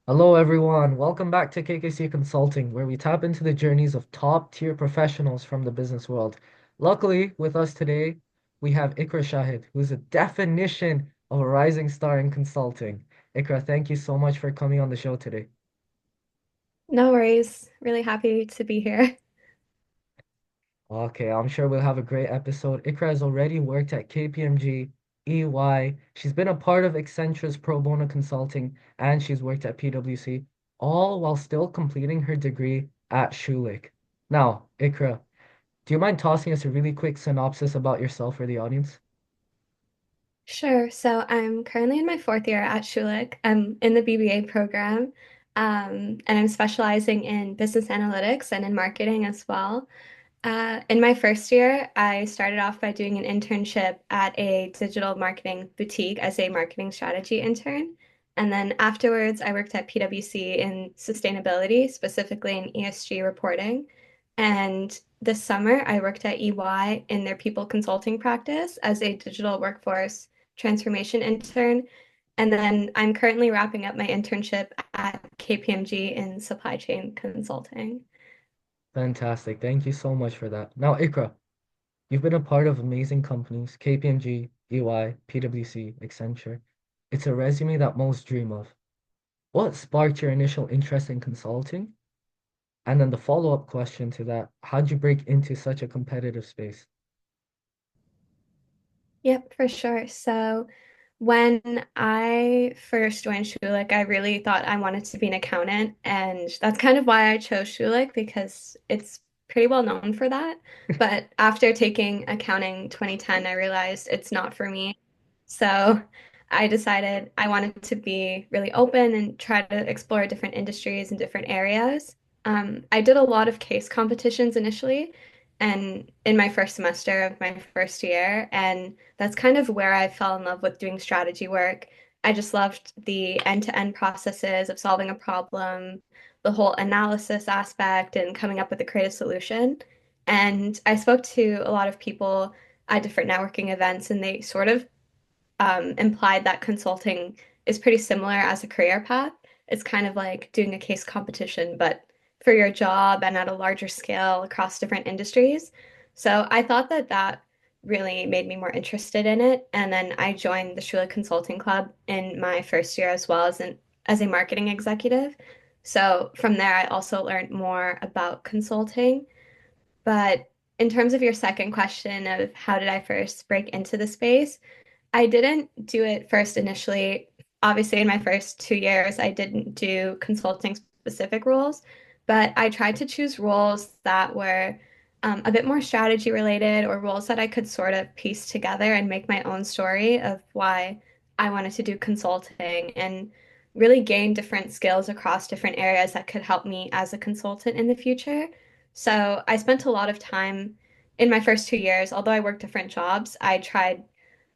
Hello, everyone. Welcome back to KKC Consulting, where we tap into the journeys of top-tier professionals from the business world. Luckily, with us today, we have Iqra Shahid, who's a definition of a rising star in consulting. Iqra, thank you so much for coming on the show today. No worries. Really happy to be here. Okay, I'm sure we'll have a great episode. Iqra has already worked at KPMG, EY. She's been a part of Accenture's pro bono consulting, and she's worked at PwC, all while still completing her degree at Schulich. Now, Iqra, do you mind tossing us a really quick synopsis about yourself for the audience? Sure. So I'm currently in my fourth year at Schulich. I'm in the BBA program, and I'm specializing in business analytics and in marketing as well. In my first year, I started off by doing an internship at a digital marketing boutique as a marketing strategy intern. And then afterwards, I worked at PwC in sustainability, specifically in ESG reporting. And this summer, I worked at EY in their people consulting practice as a digital workforce transformation intern. And then I'm currently wrapping up my internship at KPMG in supply chain consulting. Fantastic. Thank you so much for that. Now, Iqra, you've been a part of amazing companies, KPMG, EY, PwC, Accenture. It's a resume that most dream of. What sparked your initial interest in consulting? And then the follow-up question to that, how'd you break into such a competitive space? Yep, for sure. So when I first joined Schulich, I really thought I wanted to be an accountant, and that's kind of why I chose Schulich because it's pretty well known for that. But after taking accounting 2010, I realized it's not for me. So I decided I wanted to be really open and try to explore different industries and different areas. I did a lot of case competitions initially, and in my first semester of my first year, and that's kind of where I fell in love with doing strategy work. I just loved the end-to-end processes of solving a problem, the whole analysis aspect, and coming up with a creative solution. And I spoke to a lot of people at different networking events, and they sort of implied that consulting is pretty similar as a career path. It's kind of like doing a case competition, but for your job and at a larger scale across different industries. So I thought that that really made me more interested in it. And then I joined the Shula Consulting Club in my first year as well as a marketing executive. So from there, I also learned more about consulting. But in terms of your second question of how did I first break into the space, I didn't do it first initially. Obviously, in my first 2 years, I didn't do consulting specific roles, but I tried to choose roles that were a bit more strategy related or roles that I could sort of piece together and make my own story of why I wanted to do consulting and really gain different skills across different areas that could help me as a consultant in the future. So I spent a lot of time in my first 2 years, although I worked different jobs, I tried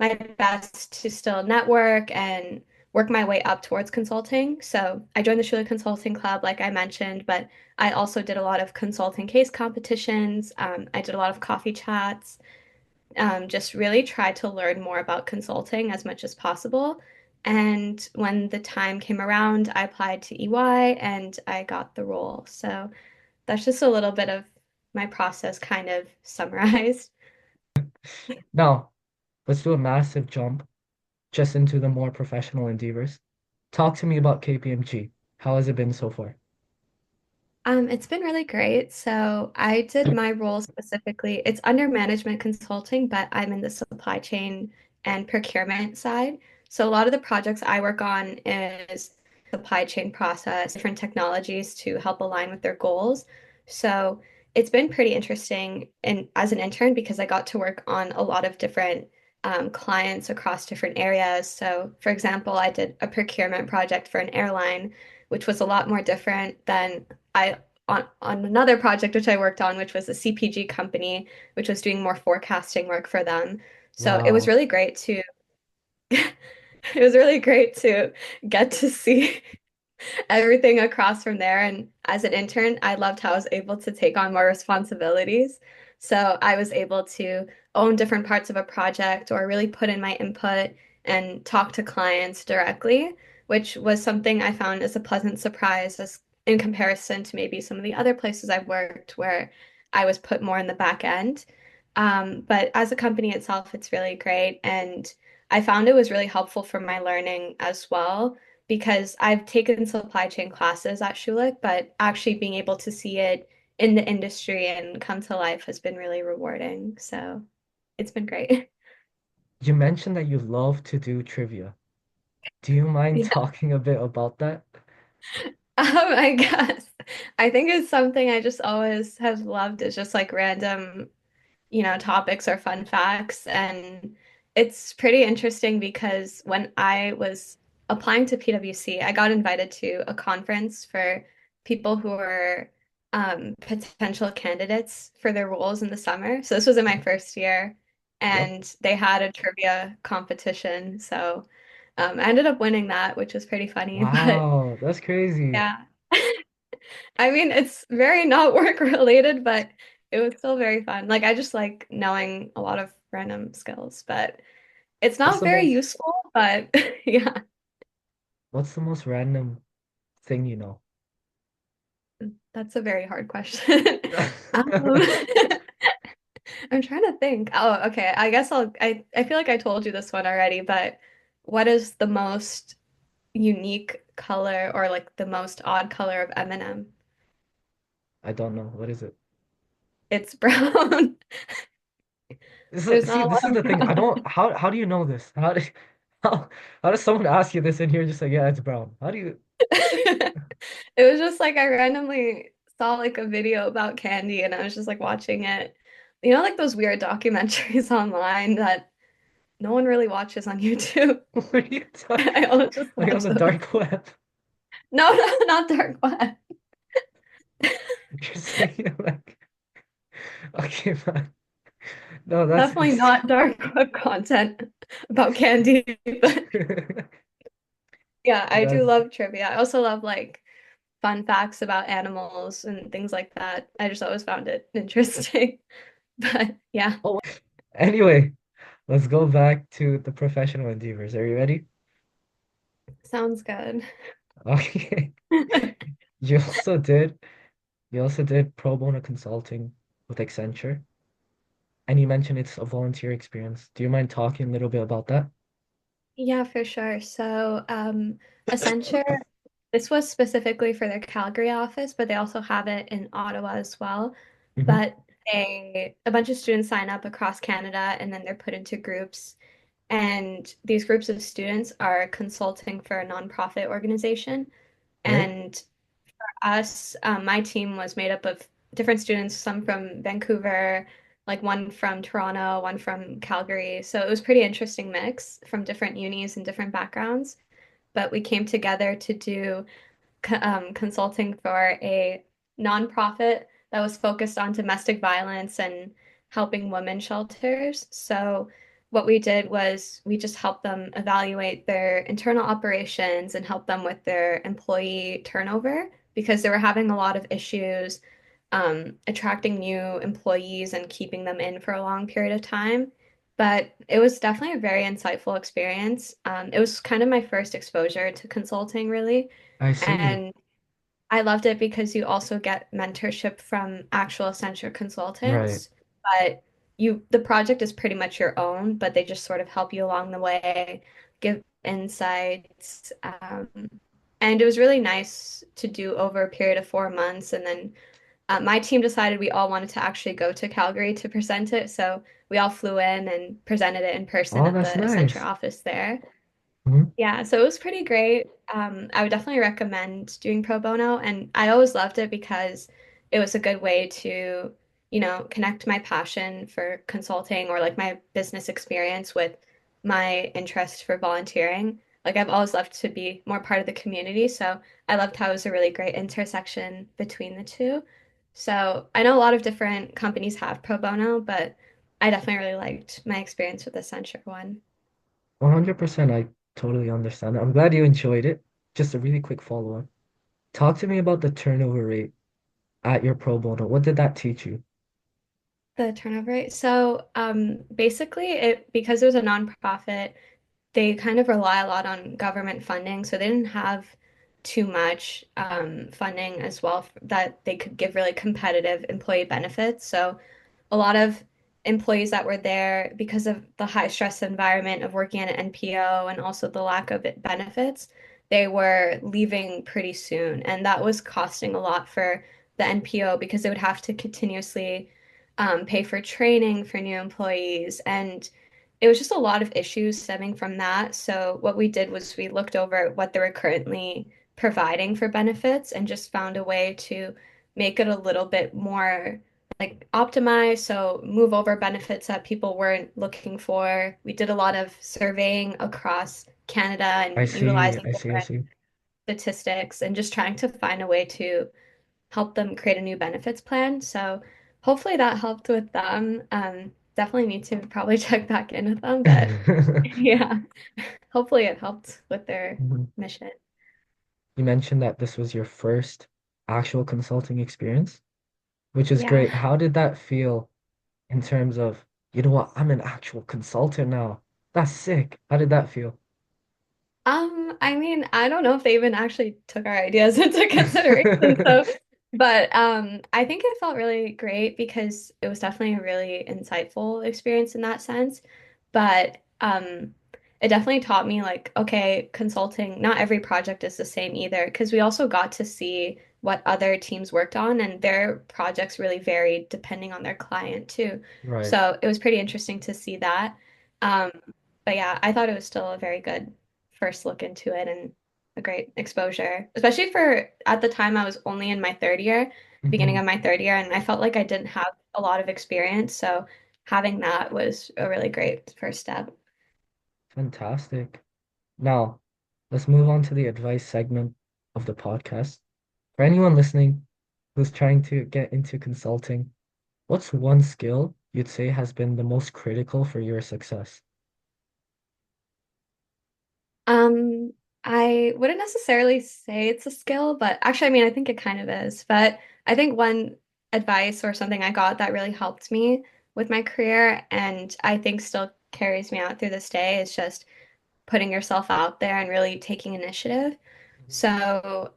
my best to still network and work my way up towards consulting. So I joined the Shula Consulting Club, like I mentioned, but I also did a lot of consulting case competitions. I did a lot of coffee chats, just really tried to learn more about consulting as much as possible. And when the time came around, I applied to EY and I got the role. So that's just a little bit of my process kind of summarized. Now, let's do a massive jump just into the more professional endeavors. Talk to me about KPMG. How has it been so far? It's been really great. So I did my role specifically. It's under management consulting, but I'm in the supply chain and procurement side. So a lot of the projects I work on is supply chain process, different technologies to help align with their goals. So it's been pretty interesting in as an intern because I got to work on a lot of different clients across different areas. So for example, I did a procurement project for an airline, which was a lot more different than I on another project which I worked on, which was a CPG company, which was doing more forecasting work for them. So it was Wow. really great to it was really great to get to see everything across from there. And as an intern, I loved how I was able to take on more responsibilities. So I was able to own different parts of a project or really put in my input and talk to clients directly. which was something I found as a pleasant surprise as in comparison to maybe some of the other places I've worked where I was put more in the back end. But as a company itself, it's really great. And I found it was really helpful for my learning as well because I've taken supply chain classes at Schulich, but actually being able to see it in the industry and come to life has been really rewarding. So it's been great. You mentioned that you love to do trivia. Do you mind Yeah. talking a bit about that? I guess. I think it's something I just always have loved is just like random topics or fun facts. And it's pretty interesting because when I was applying to PwC, I got invited to a conference for people who were potential candidates for their roles in the summer. So this was in my first year, Yep. and they had a trivia competition. So I ended up winning that, which was pretty funny. But Wow, that's crazy. yeah. I mean, it's very not work related, but it was still very fun. Like I just like knowing a lot of random skills, but it's What's not the very most useful, but yeah, what's the most random thing you know? that's a very hard question. Um, I'm trying to think. Oh, okay. I guess I feel like I told you this one already, but what is the most unique color or like the most odd color of M&M? I don't know. What is it? It's brown. There's See, not a this lot is of the thing. I brown. don't how do you know this? How how does someone ask you this and you're just like, yeah, it's brown. How do you It was just like I randomly saw like a video about candy and I was just like watching it. You know, like those weird documentaries online that no one really watches on YouTube. what are you talking? I always just Like on watch the those. dark web? No, no, not dark web. You're saying like okay, man. No, that's Definitely not dark web content about candy. But yeah, I do that's love trivia. I also love like fun facts about animals and things like that. I just always found it interesting. But yeah, oh anyway, let's go back to the professional endeavors. Are you ready? sounds good. Okay. You also did you also did pro bono consulting with Accenture, and you mentioned it's a volunteer experience. Do you mind talking a little bit about that? Yeah, for sure. So, Accenture, this was specifically for their Calgary office, but they also have it in Ottawa as well. Hmm. But a bunch of students sign up across Canada and then they're put into groups. And these groups of students are consulting for a nonprofit organization. Right? And us, my team was made up of different students, some from Vancouver, like one from Toronto, one from Calgary. So it was pretty interesting mix from different unis and different backgrounds. But we came together to do consulting for a nonprofit that was focused on domestic violence and helping women shelters. So what we did was we just helped them evaluate their internal operations and help them with their employee turnover because they were having a lot of issues attracting new employees and keeping them in for a long period of time. But it was definitely a very insightful experience. It was kind of my first exposure to consulting, really. I see. And I loved it because you also get mentorship from actual Accenture Right. consultants, but the project is pretty much your own, but they just sort of help you along the way, give insights. And it was really nice to do over a period of 4 months. And then my team decided we all wanted to actually go to Calgary to present it. So we all flew in and presented it in person Oh, at the that's Accenture nice. office there. Mhm. Yeah, so it was pretty great. I would definitely recommend doing pro bono, and I always loved it because it was a good way to, connect my passion for consulting or like my business experience with my interest for volunteering. Like I've always loved to be more part of the community, so I loved how it was a really great intersection between the two. So I know a lot of different companies have pro bono, but I definitely really liked my experience with the Accenture one. 100%. I totally understand. I'm glad you enjoyed it. Just a really quick follow-up. Talk to me about the turnover rate at your pro bono. What did that teach you? The turnover rate. So basically, it because it was a nonprofit, they kind of rely a lot on government funding, so they didn't have too much funding as well that they could give really competitive employee benefits. So a lot of employees that were there because of the high stress environment of working at an NPO and also the lack of benefits, they were leaving pretty soon. And that was costing a lot for the NPO because they would have to continuously pay for training for new employees. And it was just a lot of issues stemming from that. So what we did was we looked over what they were currently providing for benefits and just found a way to make it a little bit more like optimize, so move over benefits that people weren't looking for. We did a lot of surveying across Canada I and see, utilizing I see, I different see. statistics and just trying to find a way to help them create a new benefits plan. So hopefully that helped with them. Definitely need to probably check back in with them, but yeah, hopefully it helped with their Mhm. mission. You mentioned that this was your first actual consulting experience, which is Yeah. great. How did that feel in terms of, you know what, I'm an actual consultant now. That's sick. How did that feel? I mean, I don't know if they even actually took our ideas into consideration. So, but I think it felt really great because it was definitely a really insightful experience in that sense. But it definitely taught me like, okay, consulting, not every project is the same either, because we also got to see what other teams worked on, and their projects really varied depending on their client too. Right. So it was pretty interesting to see that. Um, but yeah, I thought it was still a very good first look into it and a great exposure, especially for at the time I was only in my third year, beginning Hmm. of my third year, and I felt like I didn't have a lot of experience. So having that was a really great first step. Fantastic. Now, let's move on to the advice segment of the podcast. For anyone listening who's trying to get into consulting, what's one skill you'd say has been the most critical for your success? Um, I wouldn't necessarily say it's a skill, but actually, I mean, I think it kind of is. But I think one advice or something I got that really helped me with my career and I think still carries me out through this day is just putting yourself out there and really taking initiative. Mhm. So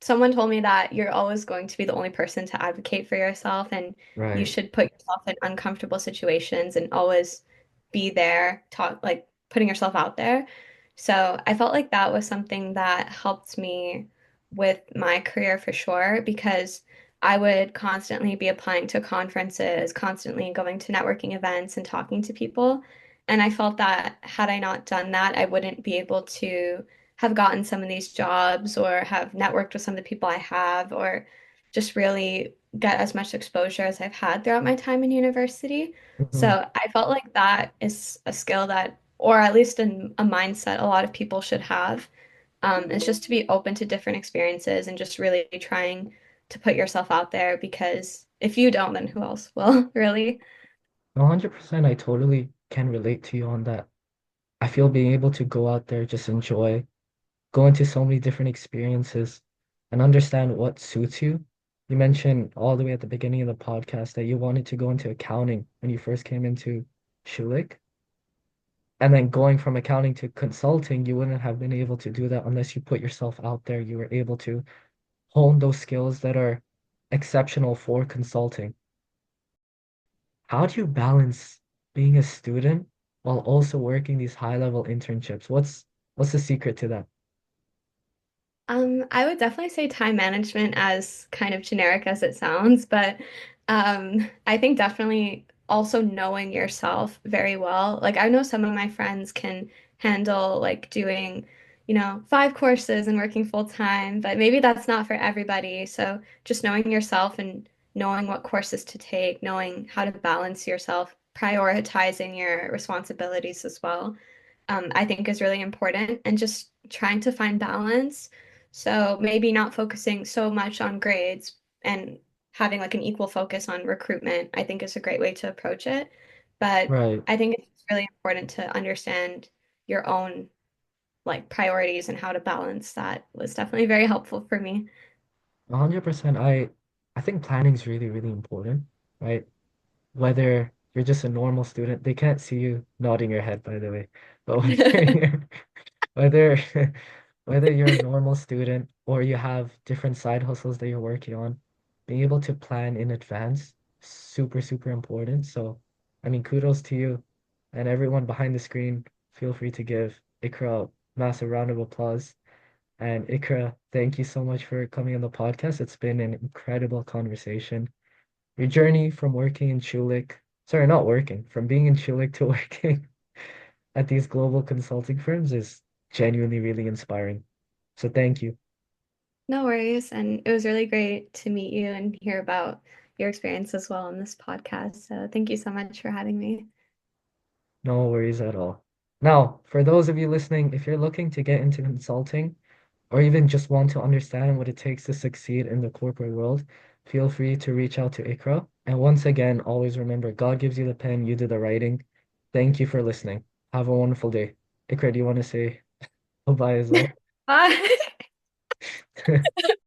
someone told me that you're always going to be the only person to advocate for yourself and you Right. should put yourself in uncomfortable situations and always be there, talk like putting yourself out there. So I felt like that was something that helped me with my career for sure because I would constantly be applying to conferences, constantly going to networking events and talking to people. And I felt that had I not done that, I wouldn't be able to have gotten some of these jobs or have networked with some of the people I have or just really get as much exposure as I've had throughout my time in university. Hmm. So I felt like that is a skill that, or at least a mindset a lot of people should have, is just to be open to different experiences and just really trying to put yourself out there because if you don't, then who else will, really? 100%, I totally can relate to you on that. I feel being able to go out there, just enjoy, go into so many different experiences and understand what suits you. You mentioned all the way at the beginning of the podcast that you wanted to go into accounting when you first came into Schulich. And then going from accounting to consulting, you wouldn't have been able to do that unless you put yourself out there. You were able to hone those skills that are exceptional for consulting. How do you balance being a student while also working these high level internships? What's the secret to that? I would definitely say time management as kind of generic as it sounds, but I think definitely also knowing yourself very well. Like I know some of my friends can handle like doing, 5 courses and working full time, but maybe that's not for everybody. So just knowing yourself and knowing what courses to take, knowing how to balance yourself, prioritizing your responsibilities as well, I think is really important and just trying to find balance. So maybe not focusing so much on grades and having like an equal focus on recruitment, I think is a great way to approach it. But Right. I think it's really important to understand your own like priorities and how to balance that was definitely very helpful for me. 100%. I think planning is really, really important, right? Whether You're just a normal student. They can't see you nodding your head, by the way. But whether you're, whether whether you're a normal student or you have different side hustles that you're working on, being able to plan in advance, super, super important. So, I mean, kudos to you and everyone behind the screen. Feel free to give Iqra a massive round of applause. And Iqra, thank you so much for coming on the podcast. It's been an incredible conversation. Your journey from working in Schulich, sorry, not working, from being in Schulich to working at these global consulting firms is genuinely really inspiring. So thank you. No worries. And it was really great to meet you and hear about your experience as well on this podcast. So thank you so much for having me. No worries at all. Now, for those of you listening, if you're looking to get into consulting or even just want to understand what it takes to succeed in the corporate world, feel free to reach out to Iqra. And once again, always remember, God gives you the pen, you do the writing. Thank you for listening. Have a wonderful day. Iqra, do you want to say bye as well? Bye.